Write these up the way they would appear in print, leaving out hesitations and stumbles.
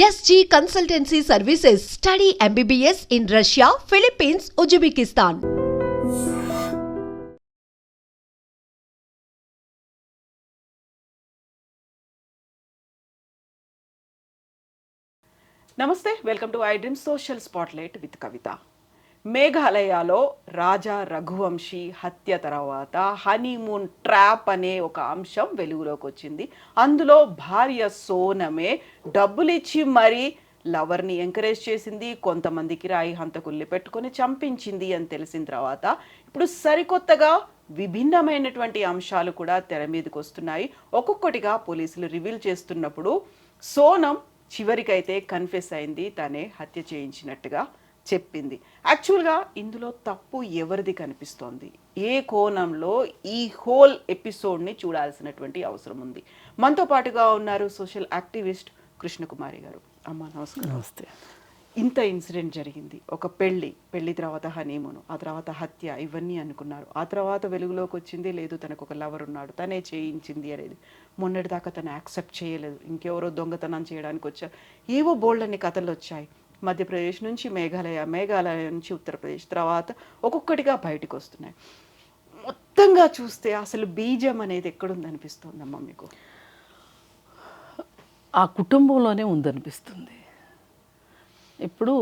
SG Consultancy Services. Study MBBS in Russia, Philippines, Uzbekistan. నమస్తే, welcome to I dream social spotlight with Kavitha. మేఘాలయలో రాజా రఘువంశీ హత్య తర్వాత honeymoon trap అనే ఒక అంశం వెలుగులోకి వచ్చింది. అందులో భార్య సోనమే డబ్బులిచ్చి మరీ లవర్ని ఎంకరేజ్ చేసింది, కొంతమందికి రాయి హంతకుల్ని పెట్టుకొని చంపించింది అని తెలిసిన తర్వాత ఇప్పుడు సరికొత్తగా విభిన్నమైనటువంటి అంశాలు కూడా తెర మీదకి వస్తున్నాయి. ఒక్కొక్కటిగా పోలీసులు రివీల్ చేస్తున్నప్పుడు సోనం చివరికైతే కన్ఫెస్ అయింది, తనే హత్య చేయించినట్టుగా చెప్పింది. యాక్చువల్గా ఇందులో తప్పు ఎవరిది కనిపిస్తోంది? ఏ కోణంలో ఈ హోల్ ఎపిసోడ్ని చూడాల్సినటువంటి అవసరం ఉంది? మనతో పాటుగా ఉన్నారు సోషల్ యాక్టివిస్ట్ కృష్ణకుమారి గారు. అమ్మ నమస్కారం. నమస్తే. ఇంత ఇన్సిడెంట్ జరిగింది, ఒక పెళ్లి తర్వాత హనీమూన్, ఆ తర్వాత హత్య, ఇవన్నీ అనుకున్నారు. ఆ తర్వాత వెలుగులోకి వచ్చింది లేదు తనకు ఒక లవర్ ఉన్నాడు, తనే చేయించింది అనేది. మొన్నటిదాకా తను యాక్సెప్ట్ చేయలేదు, ఇంకెవరో దొంగతనం చేయడానికి వచ్చారు. ఏవో బోల్డ్ అన్ని కథలు వచ్చాయి. మధ్యప్రదేశ్ నుంచి మేఘాలయ నుంచి ఉత్తరప్రదేశ్, తర్వాత ఒక్కొక్కటిగా బయటకు వస్తున్నాయి. మొత్తంగా చూస్తే అసలు బీజం అనేది ఎక్కడుందనిపిస్తుందమ్మా మీకు? ఆ కుటుంబంలోనే ఉందనిపిస్తుంది. ఇప్పుడు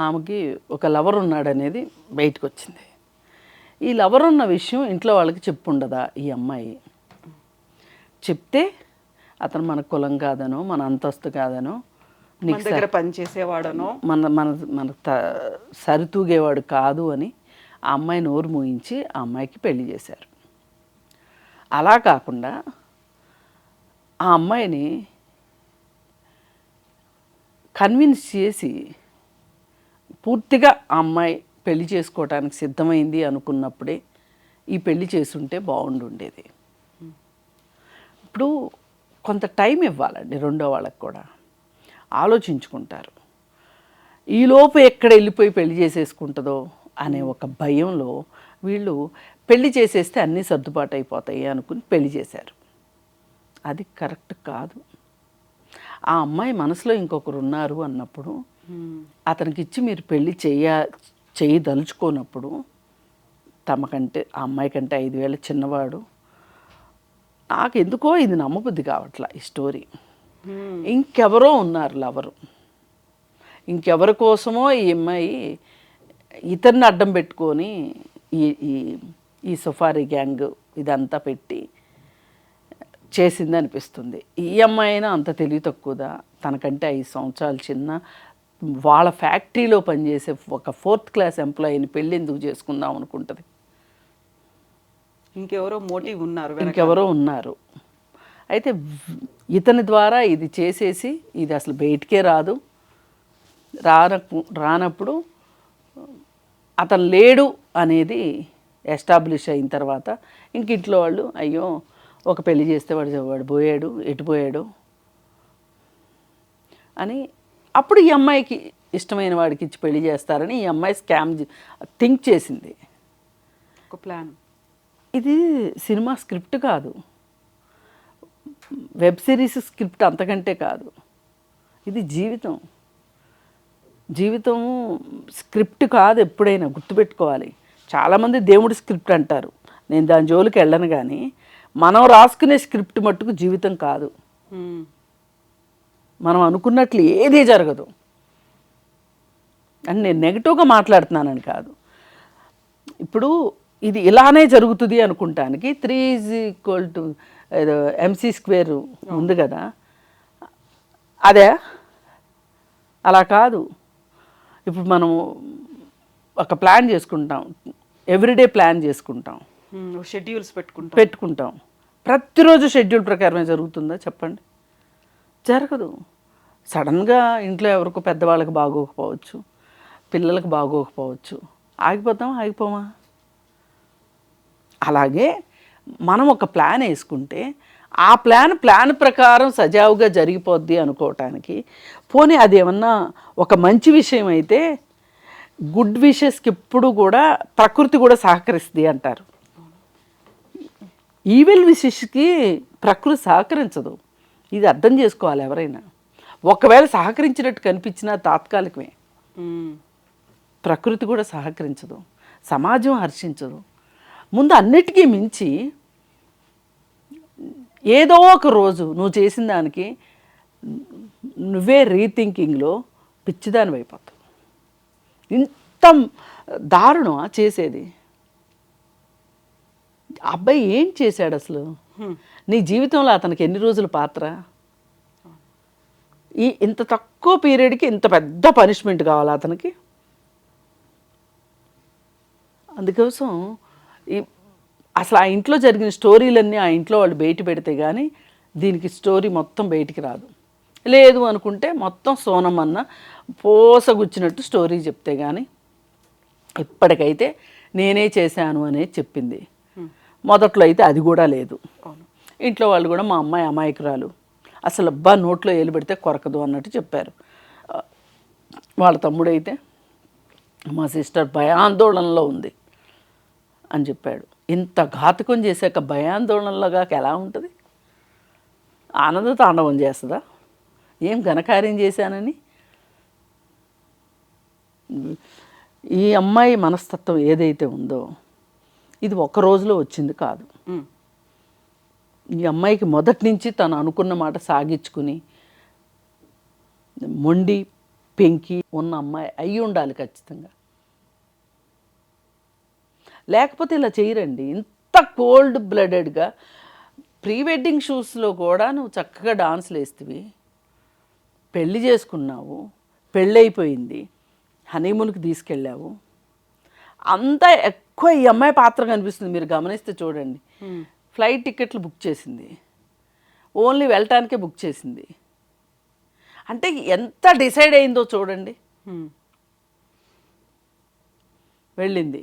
ఆమెకి ఒక లవర్ ఉన్నాడనేది బయటకు వచ్చింది. ఈ లవర్ ఉన్న విషయం ఇంట్లో వాళ్ళకి చెప్పుండదా ఈ అమ్మాయి? చెప్తే అతను మన కులం కాదనో, మన అంతస్తు కాదనో, మన దగ్గర పనిచేసేవాడనో, మన సరితూగేవాడు కాదు అని ఆ అమ్మాయి నోరు మూయించి ఆ అమ్మాయికి పెళ్లి చేశారు. అలా కాకుండా ఆ అమ్మాయిని కన్విన్స్ చేసి పూర్తిగా ఆ అమ్మాయి పెళ్లి చేసుకోవడానికి సిద్ధమైంది అనుకున్నప్పుడే ఈ పెళ్లి చేసుంటే బాగుండుండేది. ఇప్పుడు కొంత టైం ఇవ్వాలండి రెండో వాళ్ళకి కూడా, ఆలోచించుకుంటారు. ఈలోపు ఎక్కడ వెళ్ళిపోయి పెళ్లి చేసేసుకుంటుందో అనే ఒక భయంలో వీళ్ళు పెళ్లి చేసేస్తే అన్నీ సర్దుబాటు అయిపోతాయి అనుకుని పెళ్లి చేశారు. అది కరెక్ట్ కాదు. ఆ అమ్మాయి మనసులో ఇంకొకరు ఉన్నారు అన్నప్పుడు అతనికి ఇచ్చి మీరు పెళ్ళి చేయదలుచుకోనప్పుడు, తమకంటే ఆ అమ్మాయి కంటే 5 ఏళ్ళ చిన్నవాడు, నాకు ఎందుకో ఇది నమ్మబుద్ధి కావట్లా ఈ స్టోరీ. ఇంకెవరో ఉన్నారు లవరు, ఇంకెవరి కోసమో ఈ అమ్మాయి ఇతన్ని అడ్డం పెట్టుకొని ఈ సఫారీ గ్యాంగ్ ఇదంతా పెట్టి చేసింది అనిపిస్తుంది. ఈ అమ్మాయి అయినా అంత తెలివి తక్కువదా? తనకంటే 5 సంవత్సరాలు చిన్న, వాళ్ళ ఫ్యాక్టరీలో పనిచేసే ఒక 4th క్లాస్ ఎంప్లాయీని పెళ్ళి ఎందుకు చేసుకుందాం అనుకుంటుంది? ఇంకెవరో ఉన్నారు. అయితే ఇతని ద్వారా ఇది చేసేసి ఇది అసలు బయటికే రానప్పుడు అతను లేడు అనేది ఎస్టాబ్లిష్ అయిన తర్వాత ఇంక ఇంట్లో వాళ్ళు అయ్యో ఒక పెళ్లి చేస్తే వాడు పోయాడు, ఎటు పోయాడు అని అప్పుడు ఈ అమ్మాయికి ఇష్టమైన వాడికి ఇచ్చి పెళ్లి చేస్తారని ఈ అమ్మాయి స్కామ్ థింక్ చేసింది. ఒక ప్లాన్. ఇది సినిమా స్క్రిప్ట్ కాదు, వెబ్ సిరీస్ స్క్రిప్ట్ అంతకంటే కాదు. ఇది జీవితం స్క్రిప్ట్ కాదు. ఎప్పుడైనా గుర్తుపెట్టుకోవాలి. చాలామంది దేవుడి స్క్రిప్ట్ అంటారు, నేను దాని జోలికి వెళ్ళను. కానీ మనం రాసుకునే స్క్రిప్ట్ మట్టుకు జీవితం కాదు. మనం అనుకున్నట్లు ఏదీ జరగదు అని నేను నెగిటివ్గా మాట్లాడుతున్నానని కాదు. ఇప్పుడు ఇది ఇలానే జరుగుతుంది అనుకుంటానికి 3 MC² ఉంది కదా, అదే అలా కాదు. ఇప్పుడు మనం ఒక ప్లాన్ చేసుకుంటాం, ఎవ్రీడే ప్లాన్ చేసుకుంటాం, షెడ్యూల్స్ పెట్టుకుంటాం. ప్రతిరోజు షెడ్యూల్ ప్రకారమే జరుగుతుందా చెప్పండి? జరగదు. సడన్గా ఇంట్లో ఎవరికో పెద్దవాళ్ళకి బాగోకపోవచ్చు, పిల్లలకు బాగోకపోవచ్చు, ఆగిపోమా? అలాగే మనం ఒక ప్లాన్ వేసుకుంటే ఆ ప్లాన్ ప్రకారం సజావుగా జరిగిపోద్ది అనుకోవటానికి, పోనీ అదేమన్నా ఒక మంచి విషయం అయితే గుడ్ విషెస్కి ఎప్పుడు కూడా ప్రకృతి కూడా సహకరిస్తుంది అంటారు. ఈవిల్ విషెస్కి ప్రకృతి సహకరించదు. ఇది అర్థం చేసుకోవాలి ఎవరైనా. ఒకవేళ సహకరించినట్టు కనిపించినా తాత్కాలికమే. ఉమ్. ప్రకృతి కూడా సహకరించదు, సమాజం హర్షించదు. ముందు అన్నిటికీ మించి ఏదో ఒక రోజు నువ్వు చేసిన దానికి నువ్వే రీథింకింగ్లో పిచ్చిదాని అయిపోతావు. ఇంత దారుణం చేసేది. అబ్బాయి ఏం చేశాడు అసలు? నీ జీవితంలో అతనికి ఎన్ని రోజుల పాత్ర? ఇంత తక్కువ పీరియడ్కి ఇంత పెద్ద పనిష్మెంట్ కావాలి అతనికి? అందుకోసం అసలు ఆ ఇంట్లో జరిగిన స్టోరీలన్నీ ఆ ఇంట్లో వాళ్ళు బయట పెడితే కానీ దీనికి స్టోరీ మొత్తం బయటికి రాదు. లేదు అనుకుంటే మొత్తం సోనమన్న పోసగుచ్చినట్టు స్టోరీ చెప్తే కానీ. ఇప్పటికైతే నేనే చేశాను అనేది చెప్పింది. మొదట్లో అయితే అది కూడా లేదు. ఇంట్లో వాళ్ళు కూడా మా అమ్మాయి అమాయకురాలు, అసలు అబ్బా నోట్లో ఏలు పెడితే కొరకదు అన్నట్టు చెప్పారు. వాళ్ళ తమ్ముడైతే మా సిస్టర్ భయాందోళనలో ఉంది అని చెప్పాడు. ఇంత ఘాతకం చేశాక భయాందోళనలోగా ఎలా ఉంటుంది? ఆనంద తాండవం చేస్తుందా? ఏం ఘనకార్యం చేశానని? ఈ అమ్మాయి మనస్తత్వం ఏదైతే ఉందో ఇది ఒక్క రోజులో వచ్చింది కాదు. ఈ అమ్మాయికి మొదటి నుంచి తను అనుకున్న మాట సాగించుకుని మొండి పెంకి ఉన్న అమ్మాయి అయి ఉండాలి ఖచ్చితంగా. లేకపోతే ఇలా చేయరండి. ఇంత కోల్డ్ బ్లడెడ్గా ప్రీ వెడ్డింగ్ షూస్లో కూడా నువ్వు చక్కగా డాన్స్లు వేస్తేవి, పెళ్ళి చేసుకున్నావు, పెళ్ళైపోయింది, హనీమూన్కి తీసుకెళ్ళావు, అంతా ఎక్కువ ఈ అమ్మాయి పాత్ర కనిపిస్తుంది. మీరు గమనిస్తే చూడండి, ఫ్లైట్ టికెట్లు బుక్ చేసింది, ఓన్లీ వెళ్ళటానికే బుక్ చేసింది. అంటే ఎంత డిసైడ్ అయిందో చూడండి. వెళ్ళింది,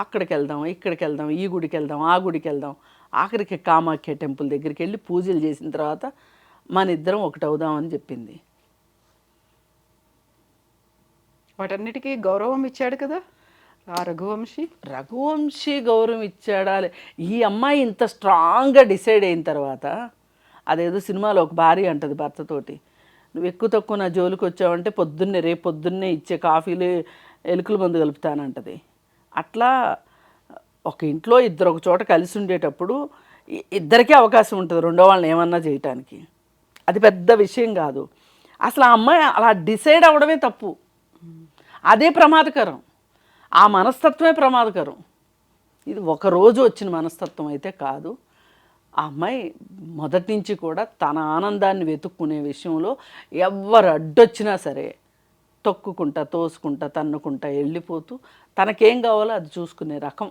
అక్కడికి వెళ్దాం, ఇక్కడికి వెళ్దాం, ఈ గుడికి వెళ్దాం, ఆ గుడికి వెళ్దాం, ఆఖరికి కామాఖ్య టెంపుల్ దగ్గరికి వెళ్ళి పూజలు చేసిన తర్వాత మన ఇద్దరం ఒకటి అవుదామని చెప్పింది. వాటన్నిటికీ గౌరవం ఇచ్చాడు కదా ఆ రఘువంశీ. గౌరవం ఇచ్చాడా? ఈ అమ్మాయి ఇంత స్ట్రాంగ్గా డిసైడ్ అయిన తర్వాత, అదేదో సినిమాలో ఒక భార్య అంటది భర్తతోటి, నువ్వు ఎక్కువ తక్కువ నా జోలికి వచ్చావంటే రేపు పొద్దున్నే ఇచ్చే కాఫీలు ఎలుకల మందు కలుపుతానంటది. అట్లా ఒక ఇంట్లో ఇద్దరు ఒక చోట కలిసి ఉండేటప్పుడు ఇద్దరికీ అవకాశం ఉంటుంది రెండో వాళ్ళని ఏమన్నా చేయటానికి. అది పెద్ద విషయం కాదు. అసలు ఆ అమ్మాయి అలా డిసైడ్ అవ్వడమే తప్పు. అదే ప్రమాదకరం. ఆ మనస్తత్వమే ప్రమాదకరం. ఇది ఒకరోజు వచ్చిన మనస్తత్వం అయితే కాదు. ఆ అమ్మాయి మొదటి నుంచి కూడా తన ఆనందాన్ని వెతుక్కునే విషయంలో ఎవరు అడ్డొచ్చినా సరే తొక్కుకుంటా, తోసుకుంటా, తన్నుకుంటా వెళ్ళిపోతూ తనకేం కావాలో అది చూసుకునే రకం.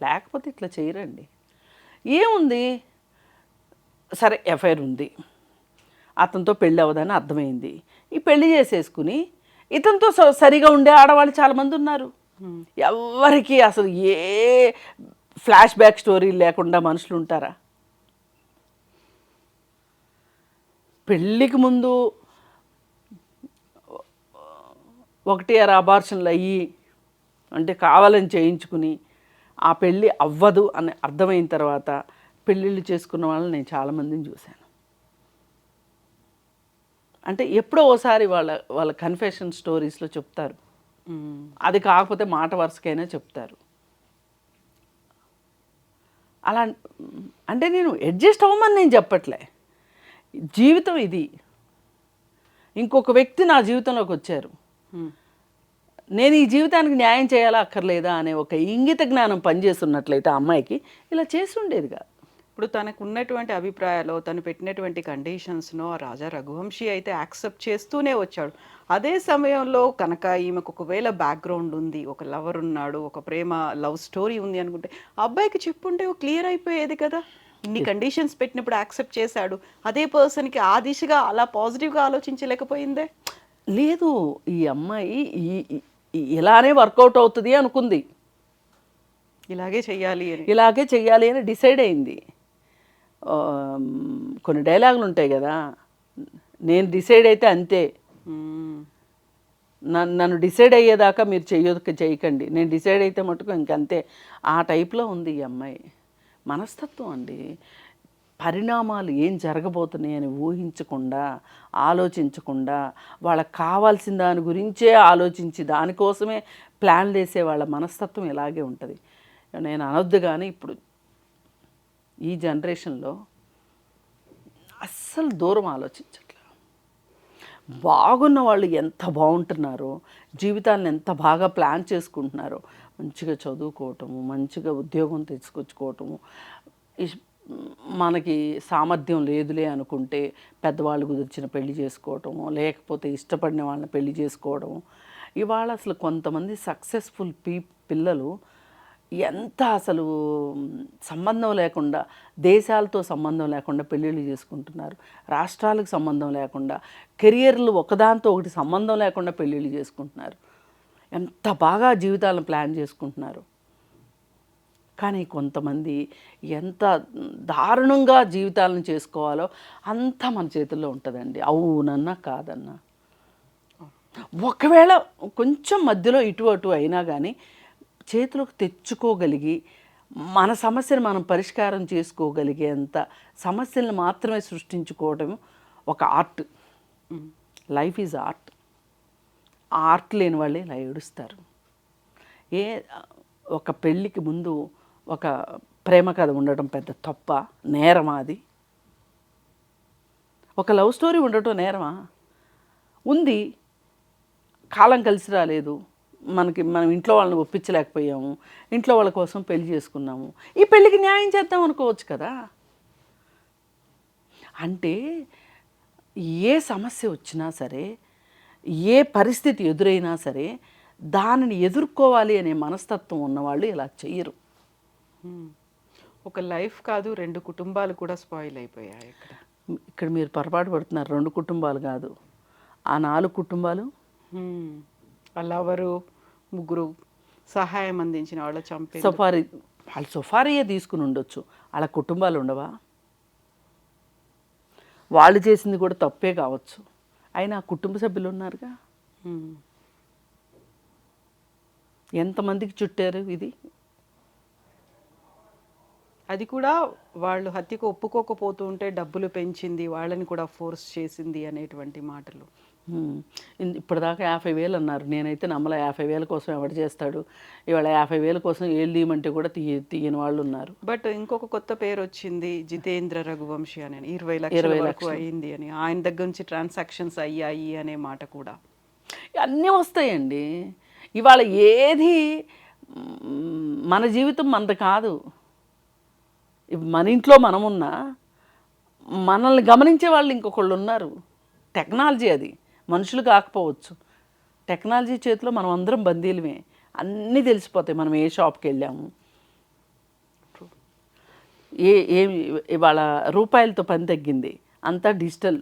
లేకపోతే ఇట్లా చేయరండి. ఏముంది, సరే ఎఫ్ఐఆర్ ఉంది, అతనితో పెళ్ళి అవ్వదని అర్థమైంది, ఈ పెళ్లి చేసేసుకుని ఇతనితో సరిగా ఉండే ఆడవాళ్ళు చాలామంది ఉన్నారు. ఎవరికి అసలు ఏ ఫ్లాష్ బ్యాక్ స్టోరీ లేకుండా మనుషులు ఉంటారా? పెళ్ళికి ముందు 1 అబార్షన్లు అయ్యి, అంటే కావాలని చేయించుకుని ఆ పెళ్ళి అవ్వదు అని అర్థమైన తర్వాత పెళ్ళిళ్ళు చేసుకున్న వాళ్ళని నేను చాలామందిని చూశాను. అంటే ఎప్పుడో ఓసారి వాళ్ళ కన్ఫెషన్ స్టోరీస్లో చెప్తారు, అది కాకపోతే మాట వరుసకైనా చెప్తారు. అలా అంటే నేను అడ్జస్ట్ అవ్వమని నేను చెప్పట్లే, జీవితం ఇది. ఇంకొక వ్యక్తి నా జీవితంలోకి వచ్చారు, నేను ఈ జీవితానికి న్యాయం చేయాలా అక్కర్లేదా అనే ఒక ఇంగిత జ్ఞానం పనిచేస్తున్నట్లయితే ఆ అమ్మాయికి ఇలా చేసి ఉండేదిగా. ఇప్పుడు తనకు ఉన్నటువంటి అభిప్రాయాలు, తను పెట్టినటువంటి కండిషన్స్ను రాజా రఘువంశీ అయితే యాక్సెప్ట్ చేస్తూనే వచ్చాడు. అదే సమయంలో కనుక ఈమెకు ఒకవేళ బ్యాక్గ్రౌండ్ ఉంది, ఒక లవర్ ఉన్నాడు, ఒక లవ్ స్టోరీ ఉంది అనుకుంటే అబ్బాయికి చెప్పుంటే క్లియర్ అయిపోయేది కదా. ఇన్ని కండిషన్స్ పెట్టినప్పుడు యాక్సెప్ట్ చేశాడు, అదే పర్సన్కి ఆ దిశగా అలా పాజిటివ్గా ఆలోచించలేకపోయిందే. లేదు, ఈ అమ్మాయి ఇలానే వర్కౌట్ అవుతుంది అనుకుంది, ఇలాగే చెయ్యాలి అని డిసైడ్ అయింది. కొన్ని డైలాగులు ఉంటాయి కదా, నేను డిసైడ్ అయితే అంతే, నన్ను డిసైడ్ అయ్యేదాకా మీరు చేయకండి, నేను డిసైడ్ అయితే మటుకు ఇంకంతే. ఆ టైప్లో ఉంది ఈ అమ్మాయి మనస్తత్వం అండి. పరిణామాలు ఏం జరగబోతున్నాయని ఊహించకుండా, ఆలోచించకుండా, వాళ్ళకి కావాల్సిన దాని గురించే ఆలోచించి దానికోసమే ప్లాన్లు వేసే వాళ్ళ మనస్తత్వం ఇలాగే ఉంటుంది. నేను అనొద్దు కానీ ఇప్పుడు ఈ జనరేషన్లో అస్సలు దూరం ఆలోచించట్లేదు. బాగున్న వాళ్ళు ఎంత బాగుంటున్నారో, జీవితాలను ఎంత బాగా ప్లాన్ చేసుకుంటున్నారో, మంచిగా చదువుకోవటము, మంచిగా ఉద్యోగం తెచ్చుకొచ్చుకోవటము, మనకి సామర్థ్యం లేదులే అనుకుంటే పెద్దవాళ్ళు కుదిర్చిన పెళ్లి చేసుకోవటము, లేకపోతే ఇష్టపడిన వాళ్ళని పెళ్లి చేసుకోవడము. ఇవాళ అసలు కొంతమంది సక్సెస్ఫుల్ పిల్లలు ఎంత అసలు సంబంధం లేకుండా, దేశాలతో సంబంధం లేకుండా పెళ్ళిళ్ళు చేసుకుంటున్నారు, రాష్ట్రాలకు సంబంధం లేకుండా, కెరియర్లు ఒకదాంతో ఒకటి సంబంధం లేకుండా పెళ్ళిళ్ళు చేసుకుంటున్నారు. ఎంత బాగా జీవితాలను ప్లాన్ చేసుకుంటున్నారు. కానీ కొంతమంది ఎంత దారుణంగా జీవితాలను చేసుకోవాలో అంత మన చేతుల్లో ఉంటుందండి. అవునన్నా కాదన్నా, ఒకవేళ కొంచెం మధ్యలో ఇటు అటు అయినా కానీ చేతులకు తెచ్చుకోగలిగి మన సమస్యను మనం పరిష్కారం చేసుకోగలిగేంత సమస్యలను మాత్రమే సృష్టించుకోవడం ఒక art. Life is art. Art లేని వాళ్ళే ఇలా ఏడుస్తారు. ఒక పెళ్ళికి ముందు ఒక ప్రేమ కథ ఉండటం పెద్ద తప్ప, నేరమా అది? ఒక లవ్ స్టోరీ ఉండటం నేరమా? ఉంది, కాలం కలిసి రాలేదు, మనం ఇంట్లో వాళ్ళని ఒప్పించలేకపోయాము, ఇంట్లో వాళ్ళ కోసం పెళ్లి చేసుకున్నాము, ఈ పెళ్ళికి న్యాయం చేద్దాం అనుకోవచ్చు కదా. అంటే ఏ సమస్య వచ్చినా సరే, ఏ పరిస్థితి ఎదురైనా సరే దానిని ఎదుర్కోవాలి అనే మనస్తత్వం ఉన్నవాళ్ళు ఇలా చెయ్యరు. ఒక లైఫ్ కాదు, 2 కుటుంబాలు కూడా స్పాయిల్ అయిపోయాయి. ఇక్కడ మీరు పొరపాటు పడుతున్నారు. 2 కుటుంబాలు కాదు, ఆ 4 కుటుంబాలు. లవరు, 3 సహాయం అందించిన వాళ్ళ చంపే వాళ్ళు సఫారీయే తీసుకుని ఉండొచ్చు, వాళ్ళ కుటుంబాలు ఉండవా? వాళ్ళు చేసింది కూడా తప్పే కావచ్చు, అయినా కుటుంబ సభ్యులు ఉన్నారుగా. ఎంతమందికి చుట్టారు ఇది? అది కూడా వాళ్ళు హత్యకు ఒప్పుకోకపోతూ ఉంటే డబ్బులు పెంచింది, వాళ్ళని కూడా ఫోర్స్ చేసింది అనేటువంటి మాటలు. ఇప్పటిదాకా 50,000 అన్నారు. నేనైతే నమ్మలే. 50,000 కోసం ఎవడు చేస్తాడు? ఇవాళ 50,000 కోసం ఏళ్ళు తీయమంటే కూడా తీయని వాళ్ళు ఉన్నారు. బట్ ఇంకొక కొత్త పేరు వచ్చింది, జితేంద్ర రఘువంశీ అని. 20 లక్షల వరకు అయింది అని, ఆయన దగ్గర నుంచి ట్రాన్సాక్షన్స్ అయ్యాయి అనే మాట కూడా. అన్నీ వస్తాయండి. ఇవాళ ఏది మన జీవితం మనది కాదు. మన ఇంట్లో మనమున్నా మనల్ని గమనించే వాళ్ళు ఇంకొకళ్ళు ఉన్నారు. టెక్నాలజీ అది, మనుషులు కాకపోవచ్చు. టెక్నాలజీ చేతిలో మనం అందరం బందీలమే. అన్నీ తెలిసిపోతాయి. మనం ఏ షాప్కి వెళ్ళాము, ఇవాళ రూపాయలతో పని తగ్గింది, అంతా డిజిటల్.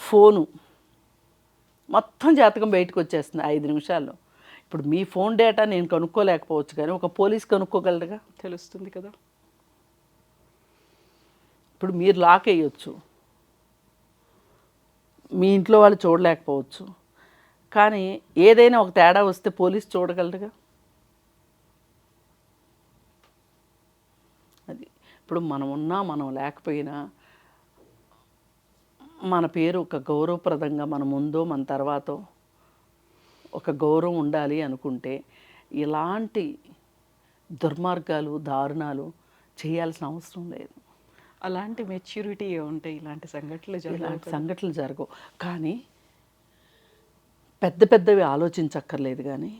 ఫోను మొత్తం జాతకం బయటకు వచ్చేస్తుంది 5 నిమిషాల్లో. ఇప్పుడు మీ ఫోన్ డేటా నేను కనుక్కోలేకపోవచ్చు, కానీ ఒక పోలీస్ కనుక్కోగలరుగా, తెలుస్తుంది కదా. ఇప్పుడు మీరు లాక్ వేయచ్చు, మీ ఇంట్లో వాళ్ళు చూడలేకపోవచ్చు, కానీ ఏదైనా ఒక తేడా వస్తే పోలీస్ చూడగలరుగా. అది ఇప్పుడు మనం ఉన్నా మనం లేకపోయినా మన పేరు ఒక గౌరవప్రదంగా మన ముందో మన తర్వాతో ఒక గౌరవం ఉండాలి అనుకుంటే ఇలాంటి దుర్మార్గాలు, దారుణాలు చేయాల్సిన అవసరం లేదు. అలాంటి మెచ్యూరిటీ ఉంటే ఇలాంటి సంఘటనలు జరగవు. కానీ పెద్ద పెద్దవి ఆలోచించక్కర్లేదు. కానీ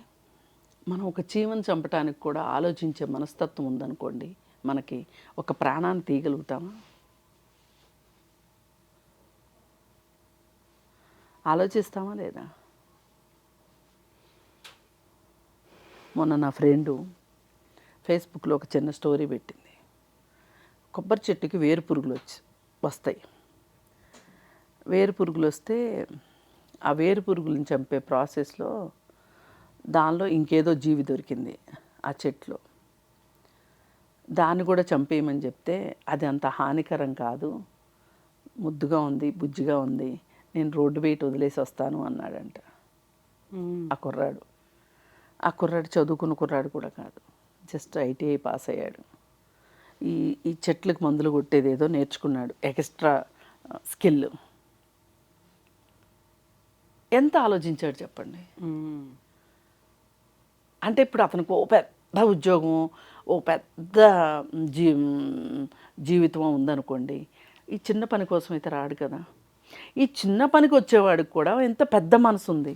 మనం ఒక చీమను చంపడానికి కూడా ఆలోచించే మనస్తత్వం ఉందనుకోండి, మనకి ఒక ప్రాణాన్ని తీయగలుగుతామా? ఆలోచిస్తామా లేదా? మొన్న నా ఫ్రెండు ఫేస్బుక్లో ఒక చిన్న స్టోరీ పెట్టింది. కొబ్బరి చెట్టుకి వేరు పురుగులు వస్తాయి. వేరు పురుగులు వస్తే ఆ వేరు పురుగులను చంపే ప్రాసెస్లో దానిలో ఇంకేదో జీవి దొరికింది ఆ చెట్లో. దాన్ని కూడా చంపేయమని చెప్తే అది అంత హానికరం కాదు, ముద్దుగా ఉంది, బుజ్జిగా ఉంది, నేను రోడ్డు బయట వదిలేసి వస్తాను అన్నాడంట ఆ కుర్రాడు. ఆ కుర్రాడు చదువుకున్న కుర్రాడు కూడా కాదు, జస్ట్ ITI పాస్ అయ్యాడు. ఈ ఈ చెట్లకు మందులు కొట్టేది ఏదో నేర్చుకున్నాడు, ఎక్స్ట్రా స్కిల్. ఎంత ఆలోచించాడు చెప్పండి. అంటే ఇప్పుడు అతనికి ఓ పెద్ద ఉద్యోగం, ఓ పెద్ద జీ జీవితం ఉందనుకోండి, ఈ చిన్న పని కోసం అయితే రాడు కదా. ఈ చిన్న పనికి వచ్చేవాడికి కూడా ఎంత పెద్ద మనసు ఉంది,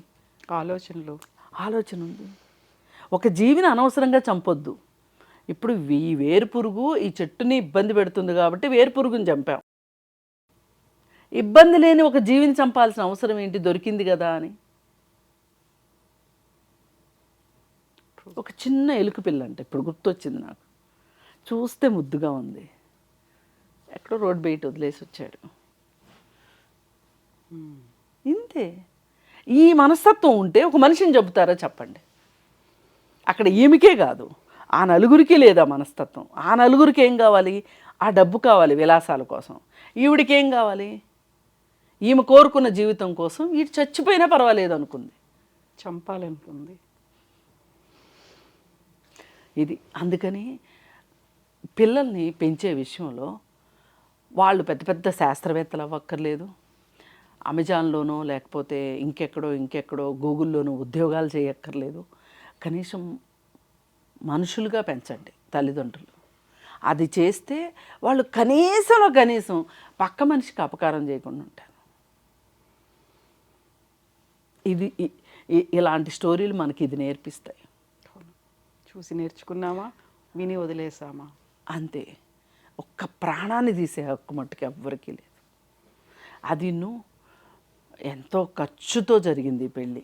ఆలోచన ఉంది. ఒక జీవిని అనవసరంగా చంపొద్దు. ఇప్పుడు ఈ వేరుపురుగు ఈ చెట్టుని ఇబ్బంది పెడుతుంది కాబట్టి వేరుపురుగుని చంపాం. ఇబ్బంది లేని ఒక జీవిని చంపాల్సిన అవసరం ఏంటి, దొరికింది కదా అని. ఒక చిన్న ఎలుక పిల్ల అంటే ఇప్పుడు గుర్తొచ్చింది నాకు, చూస్తే ముద్దుగా ఉంది, ఎక్కడో రోడ్ బయట వదిలేసి వచ్చాడు. ఇంతే. ఈ మనస్తత్వం ఉంటే ఒక మనిషిని చెబుతారా చెప్పండి. అక్కడ ఈమెకే కాదు, ఆ నలుగురికి లేదా మనస్తత్వం. ఆ నలుగురికి ఏం కావాలి, ఆ డబ్బు కావాలి విలాసాల కోసం. ఈవిడికి ఏం కావాలి, ఈమె కోరుకున్న జీవితం కోసం వీడు చచ్చిపోయినా పర్వాలేదు అనుకుంది, చంపాలనుకుంది. ఇది అందుకని పిల్లల్ని పెంచే విషయంలో వాళ్ళు పెద్ద పెద్ద శాస్త్రవేత్తలు అవ్వక్కర్లేదు, అమెజాన్లోనో లేకపోతే ఇంకెక్కడో గూగుల్లోనో ఉద్యోగాలు చేయక్కర్లేదు. కనీసం మనుషులుగా పెంచండి తల్లిదండ్రులు. అది చేస్తే వాళ్ళు కనీసం పక్క మనిషికి అపకారం చేయకుండా ఉంటారు. ఇది ఇలాంటి స్టోరీలు మనకి ఇది నేర్పిస్తాయి. చూసి నేర్చుకున్నామా, విని వదిలేసామా, అంతే. ఒక్క ప్రాణాన్ని తీసే హక్కు మట్టుకు ఎవ్వరికీ లేదు. అది ఎంతో ఖర్చుతో జరిగింది ఈ పెళ్ళి,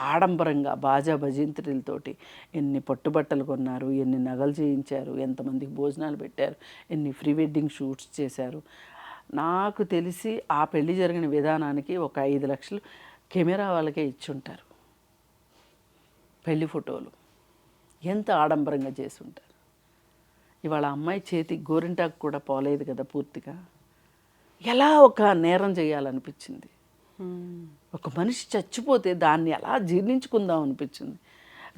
ఆడంబరంగా బాజా భజంత్రులతోటి. ఎన్ని పట్టుబట్టలు కొన్నారు, ఎన్ని నగలు చేయించారు, ఎంతమందికి భోజనాలు పెట్టారు, ఎన్ని ప్రీ వెడ్డింగ్ షూట్స్ చేశారు. నాకు తెలిసి ఆ పెళ్లి జరిగిన విధానానికి ఒక 5 లక్షలు కెమెరా వాళ్ళకే ఇచ్చుంటారు. పెళ్లి ఫోటోలు ఎంత ఆడంబరంగా చేసి ఉంటారు. ఇవాళ అమ్మాయి చేతి గోరింటాకు కూడా పోలేదు కదా పూర్తిగా. ఎలా ఒక నేరం చేయాలనిపించింది. ఒక మనిషి చచ్చిపోతే దాన్ని ఎలా జీర్ణించుకుందాం అనిపించింది.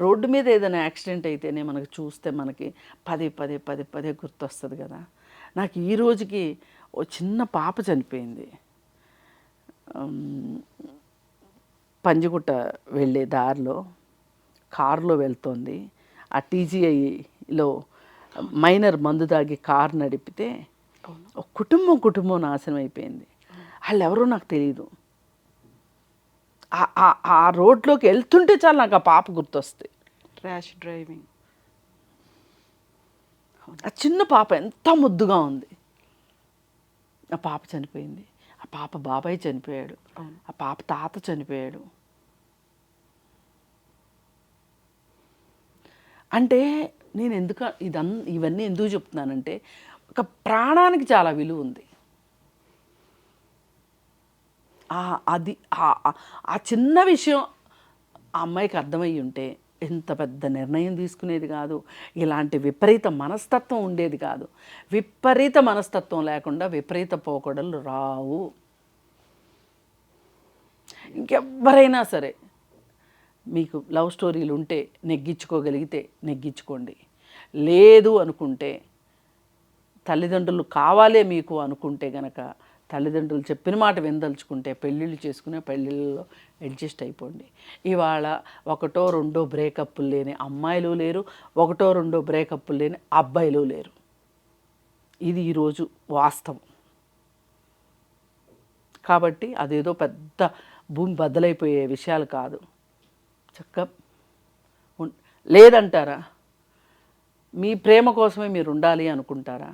రోడ్డు మీద ఏదైనా యాక్సిడెంట్ అయితేనే మనకు చూస్తే మనకి పదే గుర్తొస్తుంది కదా. నాకు ఈ రోజుకి ఓ చిన్న పాప చనిపోయింది. పంజగుట్ట వెళ్ళే దారిలో కారులో వెళ్తోంది. ఆ టీజీఐలో మైనర్ మందు తాగి కారు నడిపితే ఒక కుటుంబం నాశనం అయిపోయింది. వాళ్ళు ఎవరో నాకు తెలియదు. ఆ రోడ్లోకి వెళ్తుంటే చాలు నాకు ఆ పాప గుర్తొస్తుంది. Rash driving. ఆ చిన్న పాప ఎంత ముద్దుగా ఉంది. ఆ పాప చనిపోయింది. ఆ పాప బాబాయ్ చనిపోయాడు. ఆ పాప తాత చనిపోయాడు. అంటే నేను ఇవన్నీ ఎందుకు చెప్తున్నానంటే, ఒక ప్రాణానికి చాలా విలువ ఉంది. అది ఆ చిన్న విషయం ఆ అమ్మాయికి అర్థమయ్యి ఉంటే ఎంత పెద్ద నిర్ణయం తీసుకునేది కాదు. ఇలాంటి విపరీత మనస్తత్వం ఉండేది కాదు. విపరీత మనస్తత్వం లేకుండా విపరీత పోకడలు రావు. ఇంకెవ్వరైనా సరే మీకు లవ్ స్టోరీలు ఉంటే నెగ్గించుకోగలిగితే నెగ్గించుకోండి. లేదు అనుకుంటే, తల్లిదండ్రులు కావాలే మీకు అనుకుంటే గనక, తల్లిదండ్రులు చెప్పిన మాట వినదలుచుకుంటే పెళ్ళిళ్ళు చేసుకునే పెళ్ళిళ్ళలో అడ్జస్ట్ అయిపోండి. ఇవాళ 1, 2 బ్రేకప్పులు లేని అమ్మాయిలు లేరు, 1, 2 బ్రేకప్పులు లేని అబ్బాయిలు లేరు. ఇది ఈరోజు వాస్తవం. కాబట్టి అదేదో పెద్ద భూమి బద్దలైపోయే విషయాలు కాదు. చక్కగా లేదంటారా? మీ ప్రేమ కోసమే మీరు ఉండాలి అనుకుంటారా?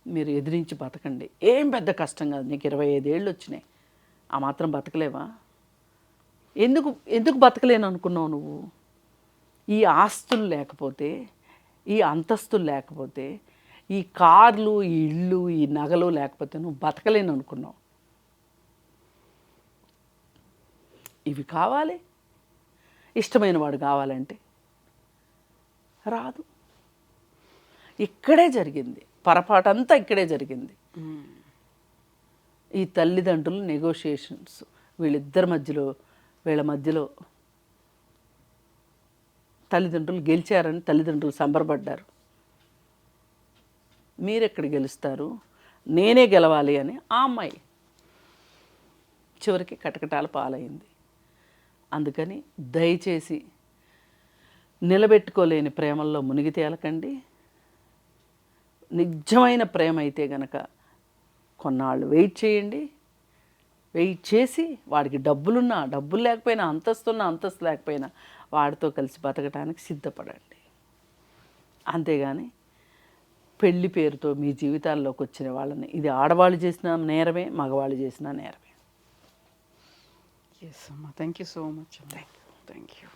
మీరు ఎదిరించి బతకండి. ఏం పెద్ద కష్టం కాదు. నీకు 25 ఏళ్ళు వచ్చినాయి, ఆ మాత్రం బతకలేవా? ఎందుకు బతకలేను అనుకున్నావు నువ్వు? ఈ ఆస్తులు లేకపోతే, ఈ అంతస్తులు లేకపోతే, ఈ కార్లు, ఈ ఇళ్ళు, ఈ నగలు లేకపోతే నువ్వు బతకలేను అనుకున్నావు. ఇవి కావాలి. ఇష్టమైన వాడు కావాలంటే రాదు. ఇక్కడే జరిగింది పొరపాటంతా, ఇక్కడే జరిగింది. ఈ తల్లిదండ్రులు నెగోషియేషన్స్ వీళ్ళ మధ్యలో తల్లిదండ్రులు గెలిచారని తల్లిదండ్రులు సంబరపడ్డారు. మీరెక్కడ గెలుస్తారు, నేనే గెలవాలి అని ఆ అమ్మాయి చివరికి కటకటాల పాలైంది. అందుకని దయచేసి నిలబెట్టుకోలేని ప్రేమల్లో మునిగి తేలకండి. నిజమైన ప్రేమ అయితే గనక కొన్నాళ్ళు వెయిట్ చేయండి. వెయిట్ చేసి వాడికి డబ్బులున్నా డబ్బులు లేకపోయినా, అంతస్తున్నా అంతస్తు లేకపోయినా వాడితో కలిసి బతకడానికి సిద్ధపడండి. అంతేగాని పెళ్లి పేరుతో మీ జీవితాల్లోకి వచ్చిన వాళ్ళని, ఇది ఆడవాళ్ళు చేసిన నేరమే, మగవాళ్ళు చేసిన నేరమే. ఎస్ అమ్మా, thank you so much. Thank you.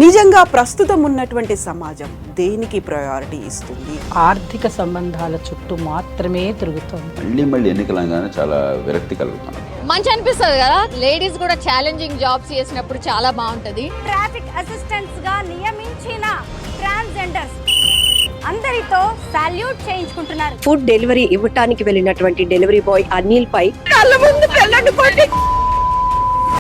నిజంగా ప్రస్తుతం ఉన్నటువంటి సమాజం దేనికి ప్రయారిటీ ఇస్తుంది? ఆర్థిక సంబంధాల చుట్టూ మాత్రమే తిరుగుతోంది. మళ్ళీ ఎన్నికలంగానే చాలా విరక్తి కలుగుతున్నాం. మంచి అనిపిస్తుంది కదా, లేడీస్ కూడా ఛాలెంజింగ్ జాబ్స్ చేసినప్పుడు చాలా బాగుంటది. ట్రాఫిక్ అసిస్టెంట్స్ గా నియమించిన ట్రాన్స్జెండర్స్ అందరితో సాల్యూట్ చేయించుకుంటున్నారు. ఫుడ్ డెలివరీ ఇవ్వటానికి వెళ్ళినటువంటి డెలివరీ బాయ్ అనిల్ పై కళ్ళ ముందు పెళ్ళండి